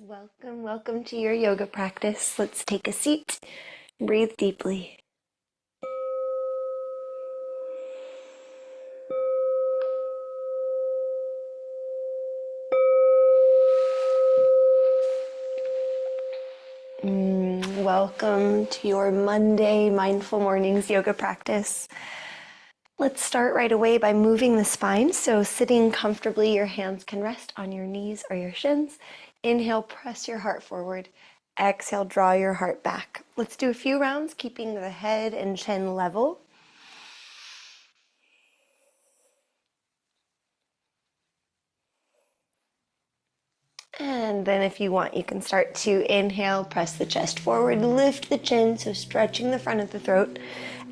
Welcome, welcome to your yoga practice. Let's take a seat, breathe deeply. Welcome to your Monday Mindful Mornings yoga practice. Let's start right away by moving the spine. So sitting comfortably, your hands can rest on your knees or your shins. Inhale, press your heart forward. Exhale, draw your heart back. Let's do a few rounds, keeping the head and chin level. And then if you want, you can start to inhale, press the chest forward, lift the chin, so stretching the front of the throat.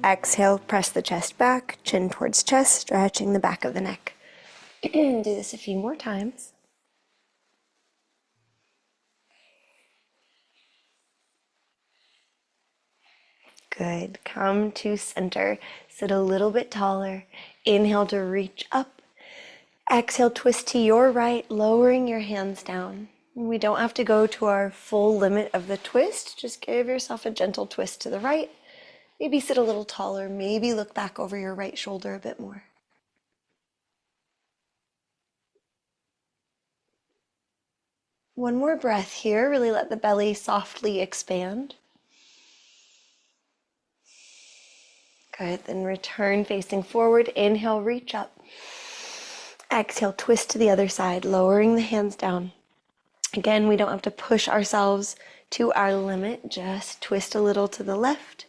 Exhale, press the chest back, chin towards chest, stretching the back of the neck. Do this a few more times. Good. Come to center. Sit a little bit taller. Inhale to reach up. Exhale, twist to your right, lowering your hands down. We don't have to go to our full limit of the twist. Just give yourself a gentle twist to the right. Maybe sit a little taller. Maybe look back over your right shoulder a bit more. One more breath here. Really let the belly softly expand. Good. Then return facing forward. Inhale, reach up. Exhale, twist to the other side, lowering the hands down. Again, we don't have to push ourselves to our limit. Just twist a little to the left.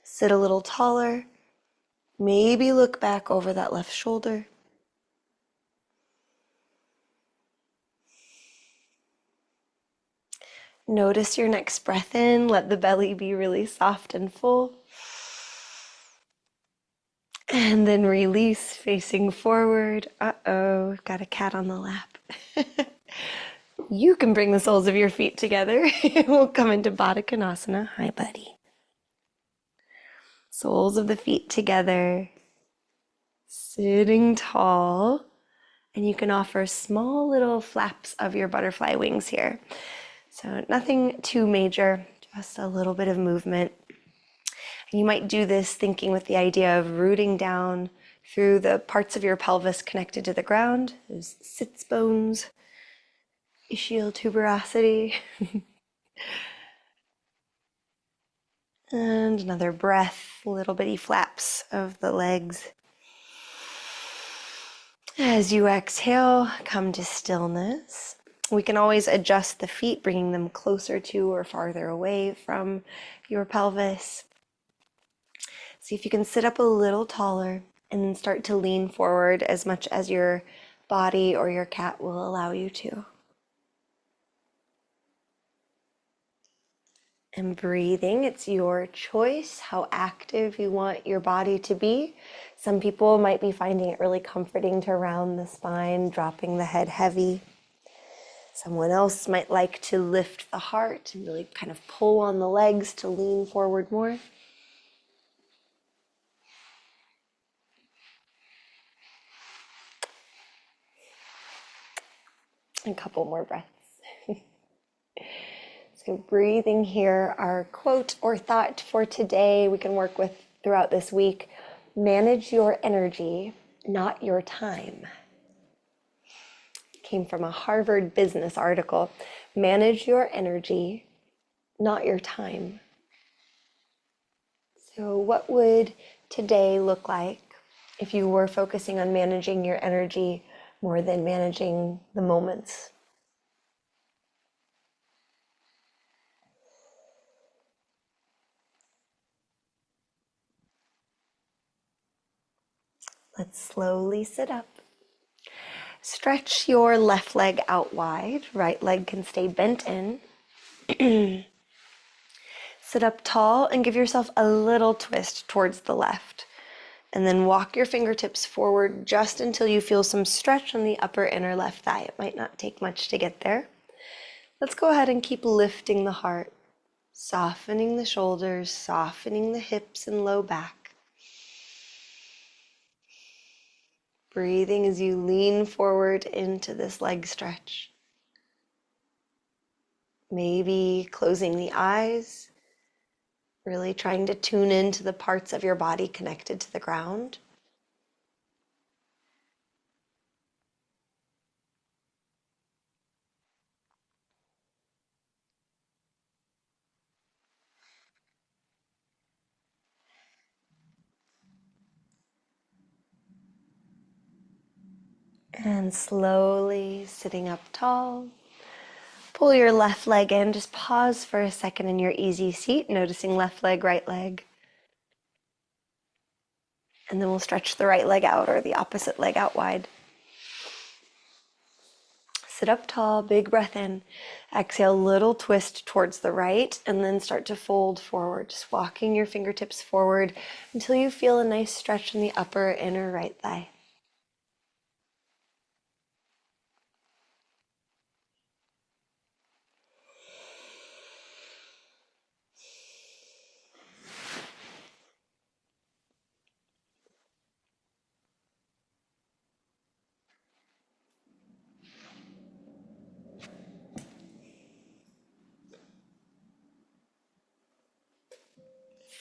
Sit a little taller. Maybe look back over that left shoulder. Notice your next breath in. Let the belly be really soft and full. And then release, facing forward. Uh-oh, we've got a cat on the lap. You can bring the soles of your feet together. We'll come into Baddha Konasana. Hi, buddy. Soles of the feet together. Sitting tall. And you can offer small little flaps of your butterfly wings here. So nothing too major, just a little bit of movement. And you might do this thinking with the idea of rooting down through the parts of your pelvis connected to the ground, those sits bones, ischial tuberosity. And another breath, little bitty flaps of the legs. As you exhale, come to stillness. We can always adjust the feet, bringing them closer to or farther away from your pelvis. See if you can sit up a little taller and then start to lean forward as much as your body or your cat will allow you to. And breathing, it's your choice how active you want your body to be. Some people might be finding it really comforting to round the spine, dropping the head heavy. Someone else might like to lift the heart and really kind of pull on the legs to lean forward more. A couple more breaths. So breathing here, our quote or thought for today we can work with throughout this week. Manage your energy, not your time. Came from a Harvard Business article. Manage your energy, not your time. So what would today look like if you were focusing on managing your energy more than managing the moments? Let's slowly sit up. Stretch your left leg out wide. Right leg can stay bent in. Sit up tall and give yourself a little twist towards the left. And then walk your fingertips forward just until you feel some stretch on the upper inner left thigh. It might not take much to get there. Let's go ahead and keep lifting the heart, softening the shoulders, softening the hips and low back. Breathing as you lean forward into this leg stretch. Maybe closing the eyes, really trying to tune into the parts of your body connected to the ground. And slowly sitting up tall. Pull your left leg in. Just pause for a second in your easy seat, noticing left leg, right leg. And then we'll stretch the right leg out or the opposite leg out wide. Sit up tall, big breath in. Exhale, little twist towards the right, and then start to fold forward. Just walking your fingertips forward until you feel a nice stretch in the upper inner right thigh.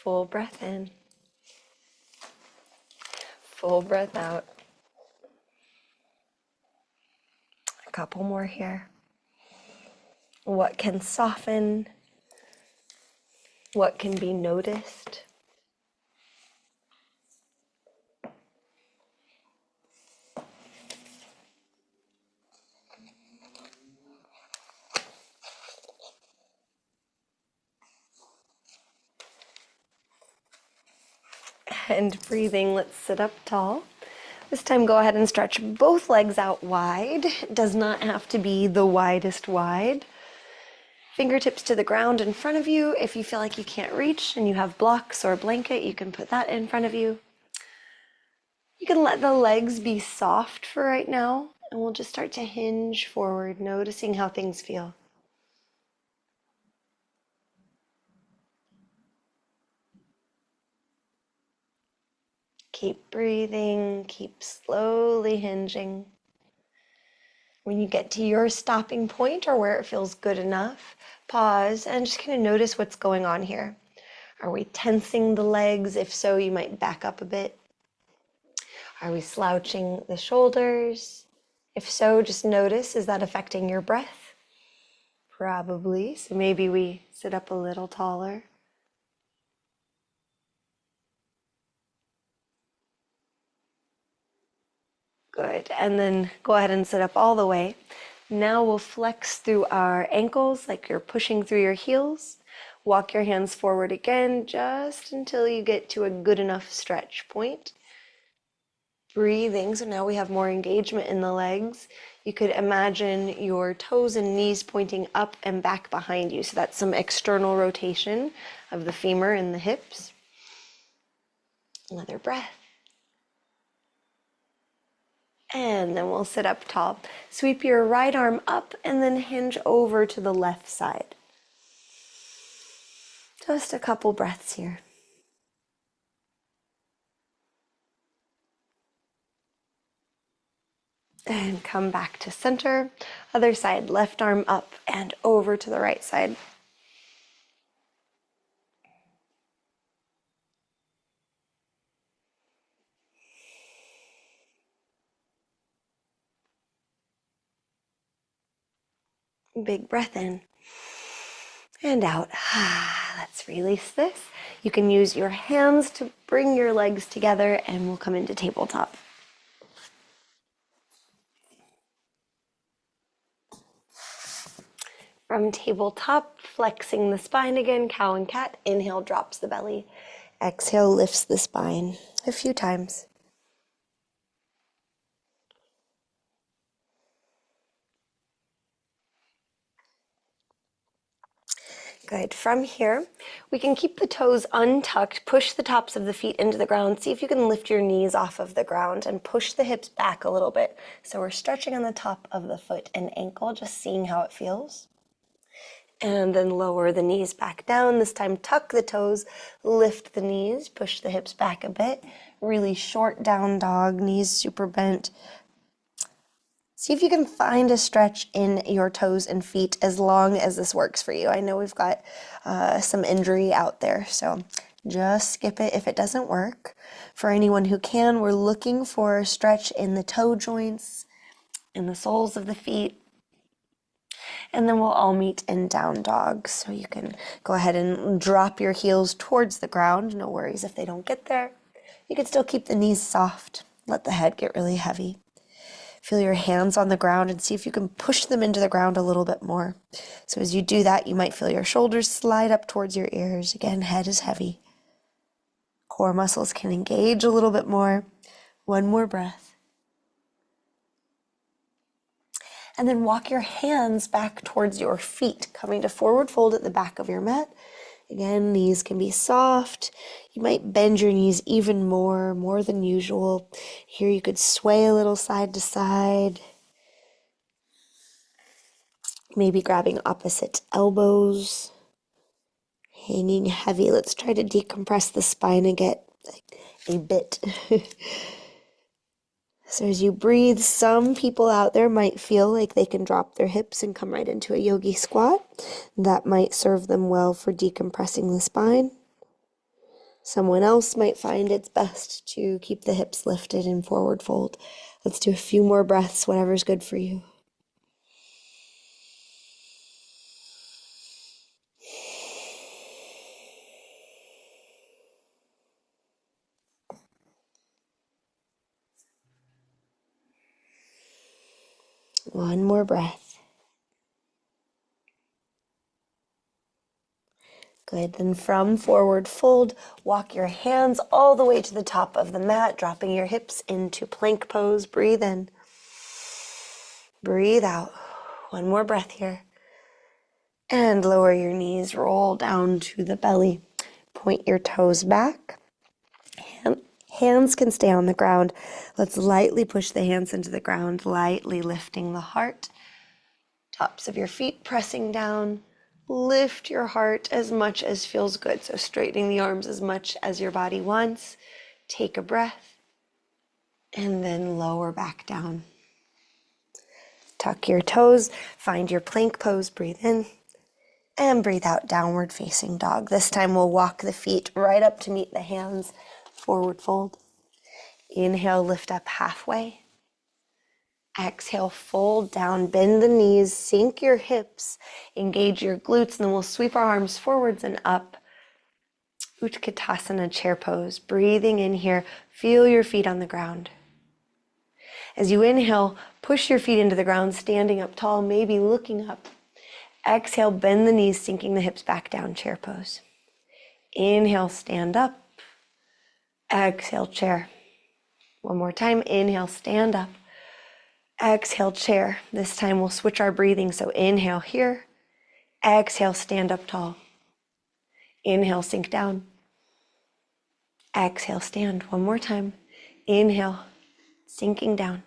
Full breath in. Full breath out. A couple more here. What can soften? What can be noticed? And breathing, let's sit up tall. This time go ahead and stretch both legs out wide. It does not have to be the widest wide. Fingertips to the ground in front of you. If you feel like you can't reach and you have blocks or a blanket, you can put that in front of you. You can let the legs be soft for right now, and we'll just start to hinge forward, noticing how things feel. Keep breathing, keep slowly hinging. When you get to your stopping point or where it feels good enough, pause and just kind of notice what's going on here. Are we tensing the legs? If so, you might back up a bit. Are we slouching the shoulders? If so, just notice, is that affecting your breath? Probably, so maybe we sit up a little taller. Good, and then go ahead and sit up all the way. Now we'll flex through our ankles like you're pushing through your heels. Walk your hands forward again just until you get to a good enough stretch point. Breathing, so now we have more engagement in the legs. You could imagine your toes and knees pointing up and back behind you. So that's some external rotation of the femur and the hips. Another breath. And then we'll sit up tall. Sweep your right arm up and then hinge over to the left side. Just a couple breaths here. And come back to center. Other side, left arm up and over to the right side. Big breath in and out. Let's release this. You can use your hands to bring your legs together and we'll come into tabletop. From tabletop, flexing the spine again, cow and cat. Inhale, drops the belly. Exhale, lifts the spine a few times. Good. From here, we can keep the toes untucked, push the tops of the feet into the ground. See if you can lift your knees off of the ground and push the hips back a little bit. So we're stretching on the top of the foot and ankle, just seeing how it feels. And then lower the knees back down. This time, tuck the toes, lift the knees, push the hips back a bit. Really short down dog, knees super bent. See if you can find a stretch in your toes and feet as long as this works for you. I know we've got some injury out there, so just skip it if it doesn't work. For anyone who can, we're looking for a stretch in the toe joints, in the soles of the feet, and then we'll all meet in down dog. So you can go ahead and drop your heels towards the ground. No worries if they don't get there. You can still keep the knees soft. Let the head get really heavy. Feel your hands on the ground and see if you can push them into the ground a little bit more. So as you do that, you might feel your shoulders slide up towards your ears. Again, head is heavy. Core muscles can engage a little bit more. One more breath. And then walk your hands back towards your feet, coming to forward fold at the back of your mat. Again, knees can be soft. You might bend your knees even more than usual. Here you could sway a little side to side. Maybe grabbing opposite elbows. Hanging heavy. Let's try to decompress the spine and get a bit. So as you breathe, some people out there might feel like they can drop their hips and come right into a yogi squat. That might serve them well for decompressing the spine. Someone else might find it's best to keep the hips lifted in forward fold. Let's do a few more breaths, whatever's good for you. One more breath. Good. Then from forward fold, walk your hands all the way to the top of the mat, dropping your hips into plank pose. Breathe in. Breathe out. One more breath here. And lower your knees, roll down to the belly. Point your toes back. Hands can stay on the ground. Let's lightly push the hands into the ground, lightly lifting the heart. Tops of your feet pressing down. Lift your heart as much as feels good. So straightening the arms as much as your body wants. Take a breath. And then lower back down. Tuck your toes. Find your plank pose. Breathe in. And breathe out, downward facing dog. This time we'll walk the feet right up to meet the hands. Forward fold. Inhale, lift up halfway. Exhale, fold down, bend the knees, sink your hips, engage your glutes, and then we'll sweep our arms forwards and up. Utkatasana, chair pose. Breathing in here, feel your feet on the ground. As you inhale, push your feet into the ground, standing up tall, maybe looking up. Exhale, bend the knees, sinking the hips back down, chair pose. Inhale, stand up. Exhale, chair. One more time. Inhale, stand up. Exhale, chair. This time we'll switch our breathing. So inhale here. Exhale, stand up tall. Inhale, sink down. Exhale, stand. One more time. Inhale, sinking down.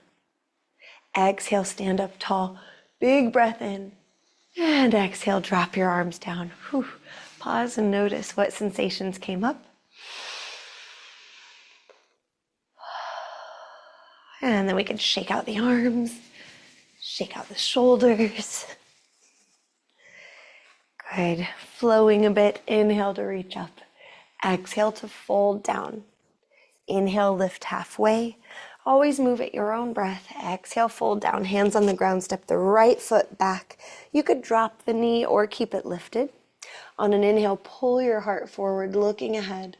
Exhale, stand up tall. Big breath in. And exhale, drop your arms down. Whew. Pause and notice what sensations came up. And then we can shake out the arms, shake out the shoulders. Good. Flowing a bit. Inhale to reach up. Exhale to fold down. Inhale, lift halfway. Always move at your own breath. Exhale, fold down. Hands on the ground. Step the right foot back. You could drop the knee or keep it lifted. On an inhale, pull your heart forward, looking ahead.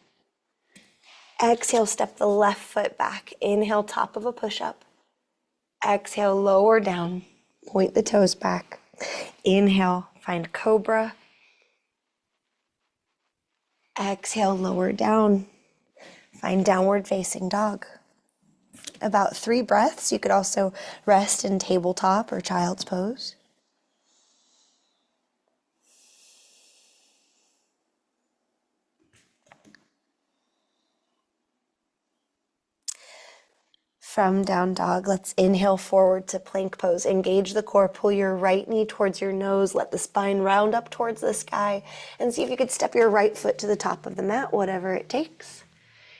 Exhale, step the left foot back. Inhale, top of a push-up. Exhale, lower down. Point the toes back. Inhale, find cobra. Exhale, lower down. Find downward facing dog. About 3 breaths. You could also rest in tabletop or child's pose. From down dog, let's inhale forward to plank pose. Engage the core, pull your right knee towards your nose, let the spine round up towards the sky, and see if you could step your right foot to the top of the mat, whatever it takes.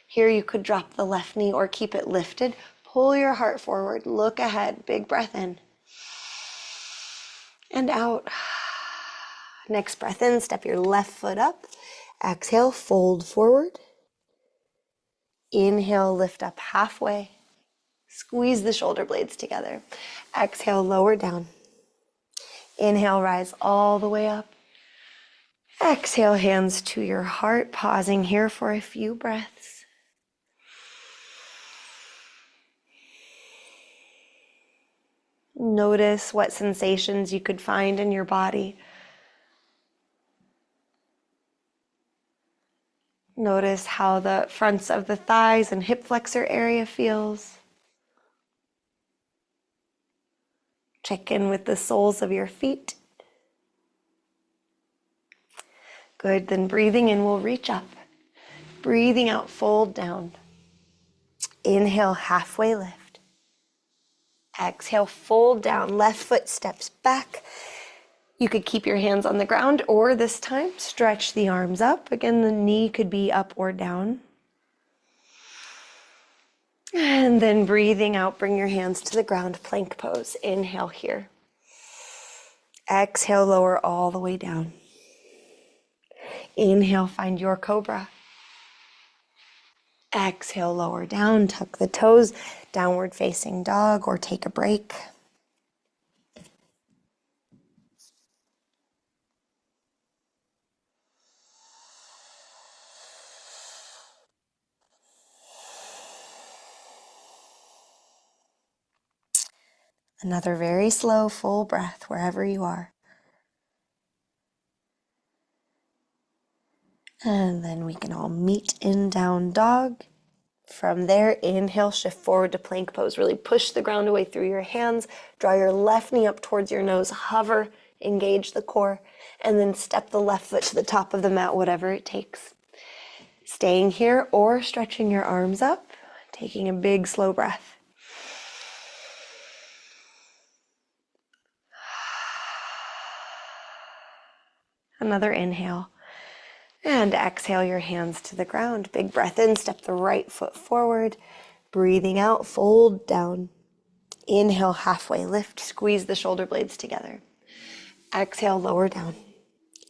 Here you could drop the left knee or keep it lifted. Pull your heart forward. Look ahead. Big breath in. And out. Next breath in, step your left foot up. Exhale, fold forward. Inhale, lift up halfway. Squeeze the shoulder blades together. Exhale, lower down. Inhale, rise all the way up. Exhale, hands to your heart, pausing here for a few breaths. Notice what sensations you could find in your body. Notice how the fronts of the thighs and hip flexor area feels. Check in with the soles of your feet. Good, then breathing in, we'll reach up. Breathing out, fold down. Inhale, halfway lift. Exhale, fold down. Left foot steps back. You could keep your hands on the ground, or this time, stretch the arms up. Again, the knee could be up or down. And then breathing out, bring your hands to the ground, plank pose. Inhale here. Exhale, lower all the way down. Inhale, find your cobra. Exhale, lower down, tuck the toes, downward facing dog, or take a break. Another very slow, full breath wherever you are. And then we can all meet in down dog. From there, inhale, shift forward to plank pose. Really push the ground away through your hands. Draw your left knee up towards your nose. Hover, engage the core. And then step the left foot to the top of the mat, whatever it takes. Staying here or stretching your arms up. Taking a big, slow breath. Another inhale. And exhale your hands to the ground. Big breath in, step the right foot forward. Breathing out, fold down. Inhale, halfway lift, squeeze the shoulder blades together. Exhale, lower down.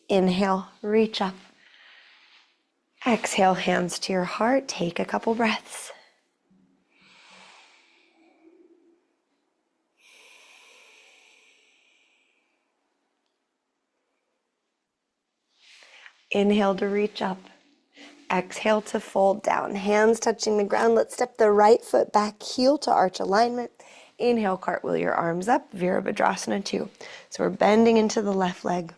Inhale, reach up. Exhale, hands to your heart. Take a couple breaths. Inhale to reach up. Exhale to fold down. Hands touching the ground. Let's step the right foot back, heel to arch alignment. Inhale, cartwheel your arms up, Virabhadrasana 2. So we're bending into the left leg.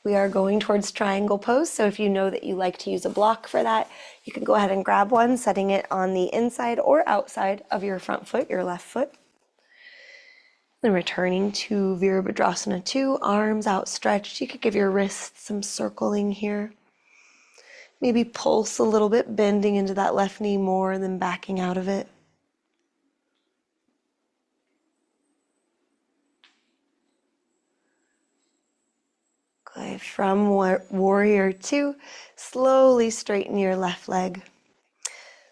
We are going towards triangle pose, so if you know that you like to use a block for that, you can go ahead and grab one, setting it on the inside or outside of your front foot, your left foot. Then returning to Virabhadrasana 2, arms outstretched. You could give your wrists some circling here. Maybe pulse a little bit, bending into that left knee more and then backing out of it. Good. From Warrior 2, slowly straighten your left leg.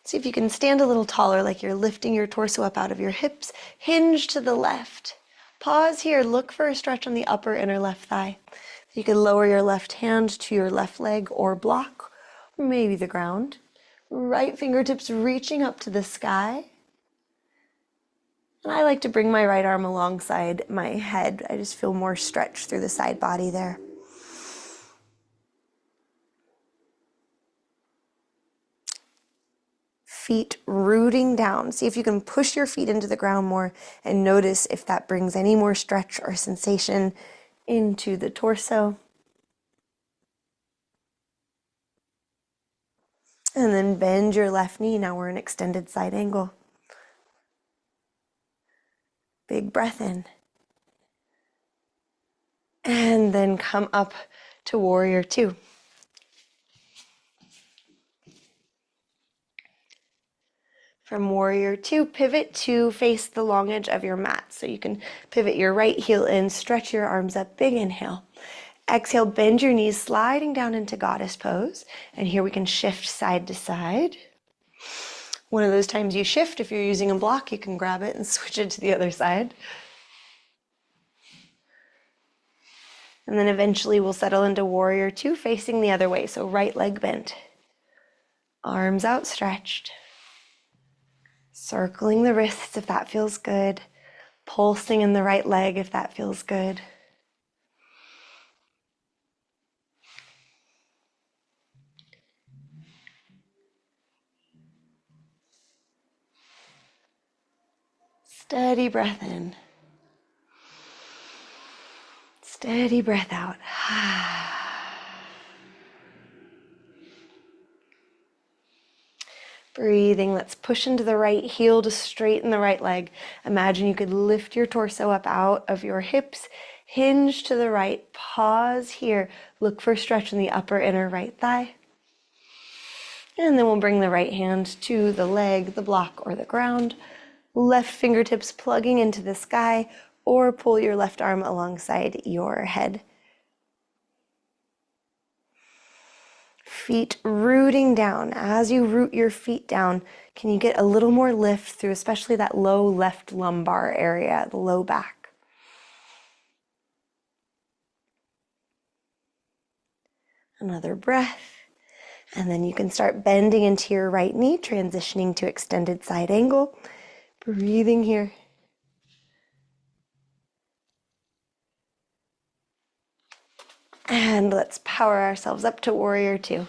See if you can stand a little taller, like you're lifting your torso up out of your hips. Hinge to the left. Pause here. Look for a stretch on the upper inner left thigh. You can lower your left hand to your left leg or block, or maybe the ground. Right fingertips reaching up to the sky. And I like to bring my right arm alongside my head. I just feel more stretch through the side body there. Feet rooting down. See if you can push your feet into the ground more and notice if that brings any more stretch or sensation into the torso. And then bend your left knee. Now we're in extended side angle. Big breath in. And then come up to Warrior 2. From Warrior 2, pivot to face the long edge of your mat. So you can pivot your right heel in, stretch your arms up, big inhale. Exhale, bend your knees, sliding down into Goddess pose. And here we can shift side to side. One of those times you shift, if you're using a block, you can grab it and switch it to the other side. And then eventually we'll settle into warrior two, facing the other way. So right leg bent, arms outstretched, circling the wrists if that feels good, pulsing in the right leg if that feels good. Steady breath in. Steady breath out. Breathing, let's push into the right heel to straighten the right leg. Imagine you could lift your torso up out of your hips, hinge to the right, pause here. Look for stretch in the upper inner right thigh. And then we'll bring the right hand to the leg, the block, or the ground. Left fingertips plugging into the sky, or pull your left arm alongside your head. Feet rooting down. As you root your feet down, can you get a little more lift through especially that low left lumbar area, the low back? Another breath. And then you can start bending into your right knee, transitioning to extended side angle. Breathing here. And let's power ourselves up to warrior two.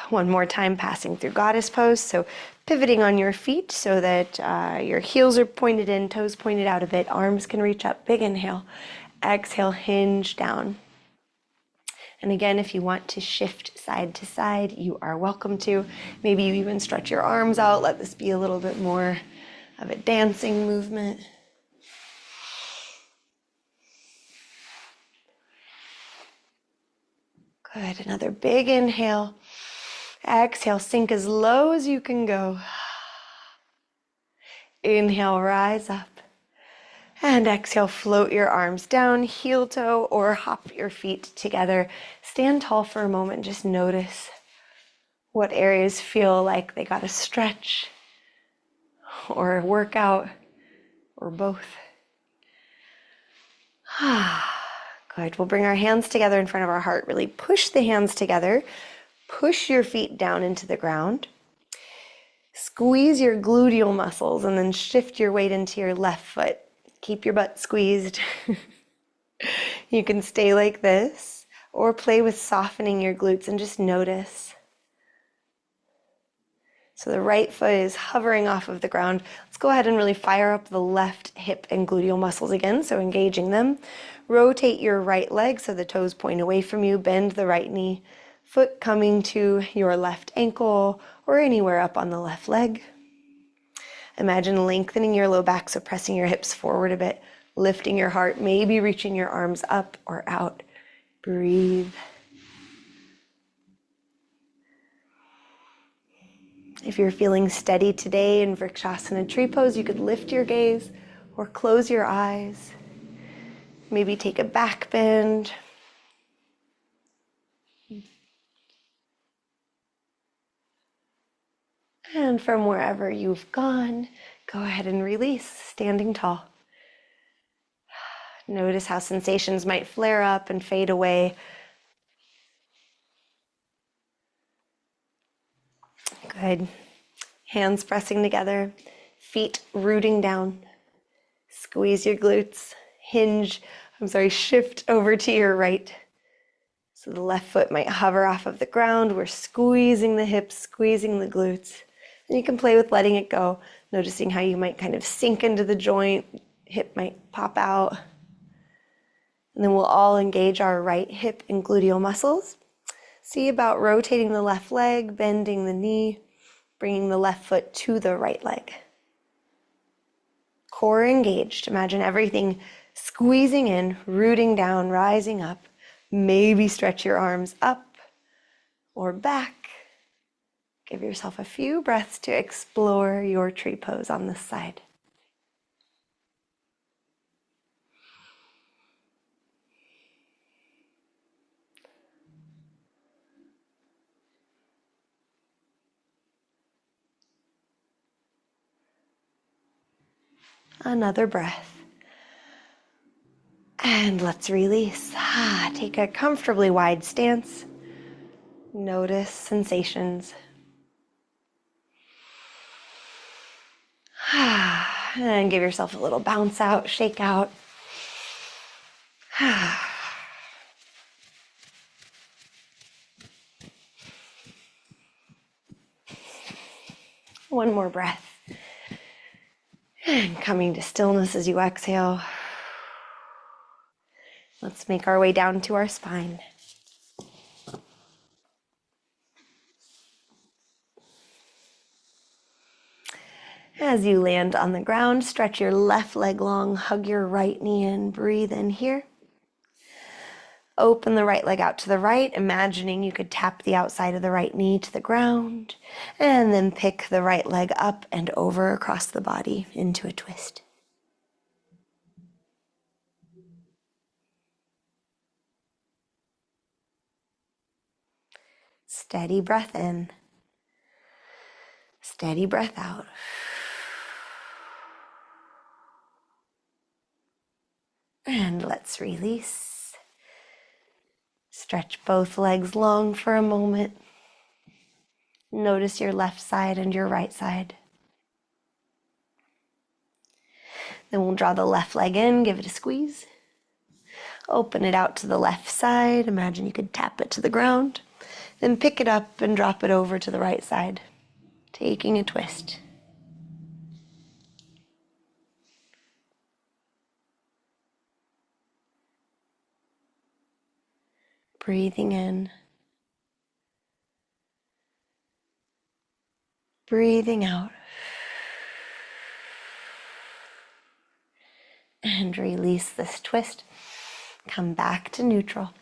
One more time, passing through goddess pose. So pivoting on your feet so that your heels are pointed in, toes pointed out a bit, arms can reach up. Big inhale. Exhale, hinge down. And again, if you want to shift side to side, you are welcome to. Maybe you even stretch your arms out. Let this be a little bit more of a dancing movement. Good. Another big inhale. Exhale, sink as low as you can go. Inhale, rise up. And exhale, float your arms down, heel toe, or hop your feet together. Stand tall for a moment. Just notice what areas feel like they got a stretch or a workout or both. Good. We'll bring our hands together in front of our heart. Really push the hands together. Push your feet down into the ground. Squeeze your gluteal muscles and then shift your weight into your left foot. Keep your butt squeezed. You can stay like this or play with softening your glutes and just notice. So the right foot is hovering off of the ground. Let's go ahead and really fire up the left hip and gluteal muscles again, so engaging them. Rotate your right leg so the toes point away from you. Bend the right knee. Foot coming to your left ankle or anywhere up on the left leg. Imagine lengthening your low back, so pressing your hips forward a bit, lifting your heart, maybe reaching your arms up or out. Breathe. If you're feeling steady today in Vrikshasana tree pose, you could lift your gaze or close your eyes. Maybe take a back bend. And from wherever you've gone, go ahead and release, standing tall. Notice how sensations might flare up and fade away. Good. Hands pressing together, feet rooting down. Squeeze your glutes, shift over to your right. So the left foot might hover off of the ground. We're squeezing the hips, squeezing the glutes. And you can play with letting it go, noticing how you might kind of sink into the joint, hip might pop out. And then we'll all engage our right hip and gluteal muscles. See about rotating the left leg, bending the knee, bringing the left foot to the right leg. Core engaged. Imagine everything squeezing in, rooting down, rising up. Maybe stretch your arms up or back. Give yourself a few breaths to explore your tree pose on this side. Another breath. And let's release. Take a comfortably wide stance. Notice sensations. And give yourself a little bounce out, shake out. One more breath. And coming to stillness as you exhale. Let's make our way down to our spine. As you land on the ground, stretch your left leg long, hug your right knee in, breathe in here. Open the right leg out to the right, imagining you could tap the outside of the right knee to the ground, and then pick the right leg up and over across the body into a twist. Steady breath in. Steady breath out. And let's release. Stretch both legs long for a moment. Notice your left side and your right side. Then we'll draw the left leg in, give it a squeeze. Open it out to the left side. Imagine you could tap it to the ground. Then pick it up and drop it over to the right side, taking a twist. Breathing in. Breathing out. And release this twist. Come back to neutral.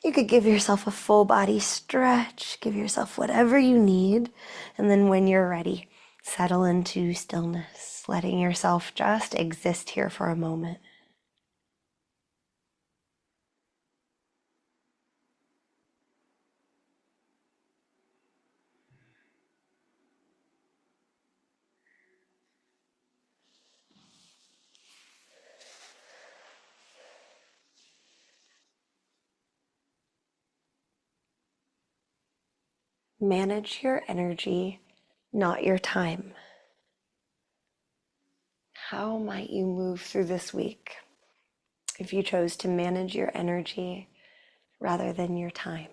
You could give yourself a full body stretch, give yourself whatever you need, and then when you're ready, settle into stillness, letting yourself just exist here for a moment. Manage your energy, not your time. How might you move through this week if you chose to manage your energy rather than your time?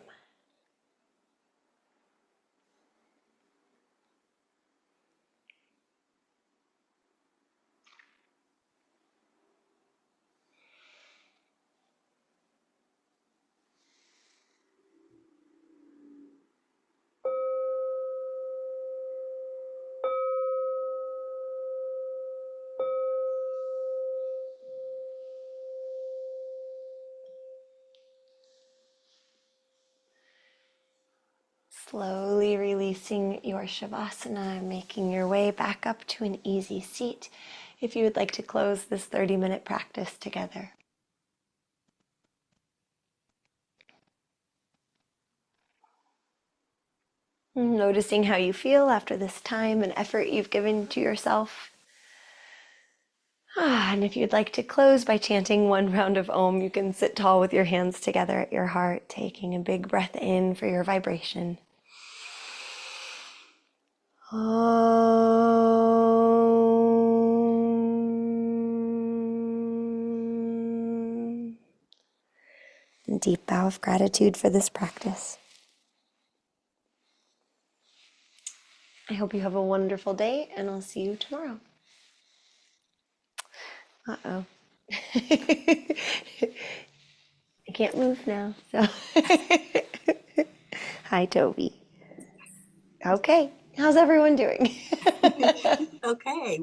Slowly releasing your Shavasana, making your way back up to an easy seat if you would like to close this 30-minute practice together. Noticing how you feel after this time and effort you've given to yourself. And if you'd like to close by chanting one round of Om, you can sit tall with your hands together at your heart, taking a big breath in for your vibration. Om. And deep bow of gratitude for this practice. I hope you have a wonderful day, and I'll see you tomorrow. Uh-oh. I can't move now, so. Hi, Toby. Okay, how's everyone doing? Okay.